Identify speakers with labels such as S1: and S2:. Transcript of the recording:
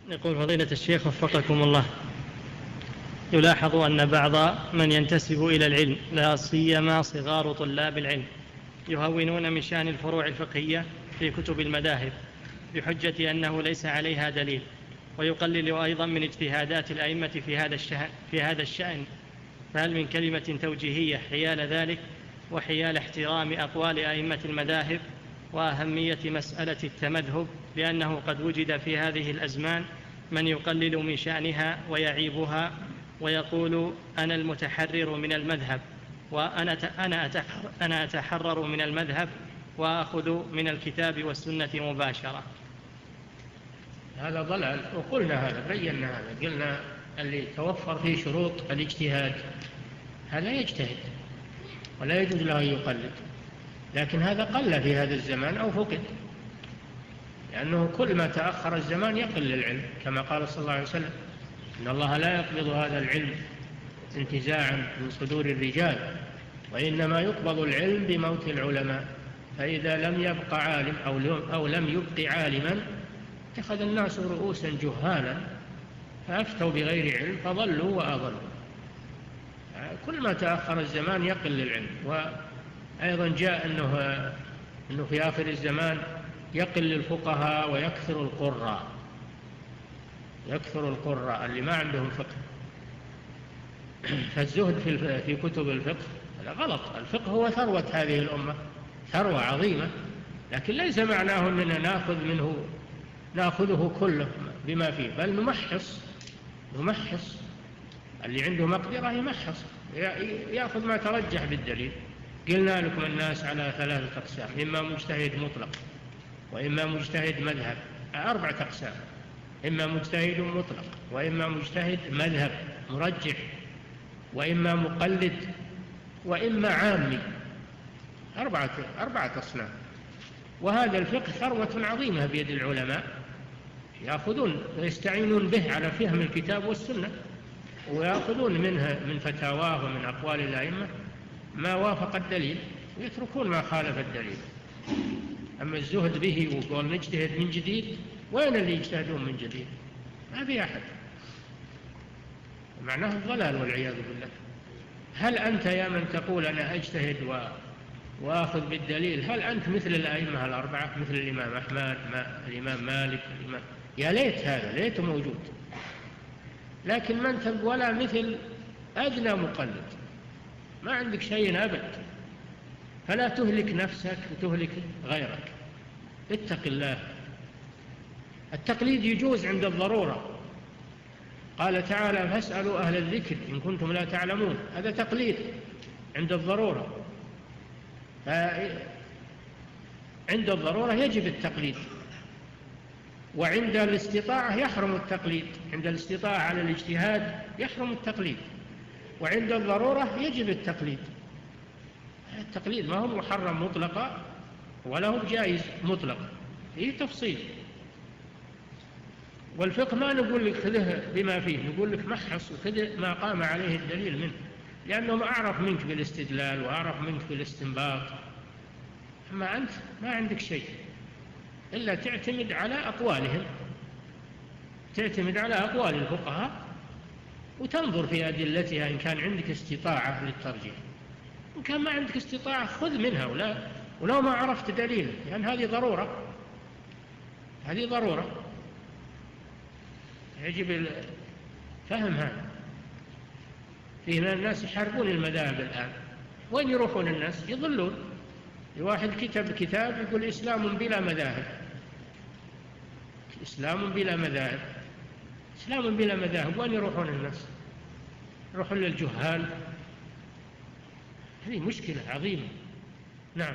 S1: يقول فضيلة الشيخ وفقكم الله، يلاحظ أن بعض من ينتسب إلى العلم لا سيما صغار طلاب العلم يهونون من شأن الفروع الفقهية في كتب المذاهب بحجة أنه ليس عليها دليل، ويقلل أيضا من اجتهادات الأئمة في هذا الشأن، فهل من كلمة توجيهية حيال ذلك وحيال احترام أقوال أئمة المذاهب وأهمية مسألة التمذهب، لأنه قد وجد في هذه الأزمان من يقلل من شأنها ويعيبها ويقول أنا المتحرر من المذهب وأنا أتحرر من المذهب وأخذ من الكتاب والسنة مباشرة؟
S2: هذا ضلال، وقلنا هذا، بينا هذا، قلنا اللي توفر فيه شروط الاجتهاد هذا يجتهد ولا يجوز له أن يقلد، لكن هذا قل في هذا الزمان أو فقد، لأنه كل ما تأخر الزمان يقل العلم، كما قال صلى الله عليه وسلم إن الله لا يقبض هذا العلم انتزاعا من صدور الرجال، وإنما يقبض العلم بموت العلماء، فإذا لم يبق عالم أو لم يبق عالما اتخذ الناس رؤوسا جهالا فأفتوا بغير علم فضلوا وأضلوا. كل ما تأخر الزمان يقل العلم. وأيضا جاء أنه في آخر الزمان يقل الفقهاء ويكثر القراء، يكثر القراء اللي ما عندهم فقه. فالزهد في كتب الفقه هذا غلط. الفقه هو ثروة هذه الأمة، ثروة عظيمة، لكن ليس معناه أننا نأخذه كله بما فيه، بل نمحص اللي عنده مقدرة، يمحص يأخذ ما ترجح بالدليل. قلنا لكم الناس على 3 أقسام: إما مجتهد مطلق، وإما مجتهد مذهب، 4 أقسام: إما مجتهد مطلق، وإما مجتهد مذهب مرجح، وإما مقلد، وإما عامي. 4 أصناف. وهذا الفقه ثروة عظيمة بيد العلماء، يأخذون ويستعينون به على فهم الكتاب والسنة، ويأخذون منها من فتاواه ومن أقوال الأئمة ما وافق الدليل، ويتركون ما خالف الدليل. أما الزهد به وقول نجتهد من جديد، وين اللي يجتهدون من جديد؟ ما في أحد. معناه الضلال والعياذ بالله. هل أنت يا من تقول أنا أجتهد وأخذ بالدليل، هل أنت مثل الأئمة 4، مثل الإمام أحمد، الإمام مالك، يا ليت هذا، ليته موجود. لكن ما أنت ولا مثل أدنى مقلد، ما عندك شيء أبد. فلا تهلك نفسك وتهلك غيرك، اتق الله. التقليد يجوز عند الضرورة، قال تعالى فاسألوا أهل الذكر إن كنتم لا تعلمون، هذا تقليد عند الضرورة. عند الضرورة يجب التقليد، وعند الاستطاعة يحرم التقليد. عند الاستطاعة على الاجتهاد يحرم التقليد، وعند الضرورة يجب التقليد. التقليد ما هو محرم مطلقا ولا هو جائز مطلقا، فيه تفصيل. والفقه ما نقول لك خذه بما فيه، نقول لك محص وخذ ما قام عليه الدليل منه، لأنه أعرف منك بالاستدلال وأعرف منك بالاستنباط. أما أنت ما عندك شيء إلا تعتمد على أقوالهم، تعتمد على أقوال الفقهاء وتنظر في أدلتها إن كان عندك استطاعة للترجيح. إن كان ما عندك استطاعة خذ منها ولو ما عرفت دليل، لأن هذه ضرورة، هذه ضرورة يجب فهم هذا. في من الناس يحاربون المذاهب الآن، وين يروحون الناس؟ يضلون. واحد كتب كتاب يقول إسلام بلا مذاهب، إسلام بلا مذاهب، إسلام بلا مذاهب، وين يروحون الناس؟ يروحون للجهال. هذه مشكلة عظيمة. نعم.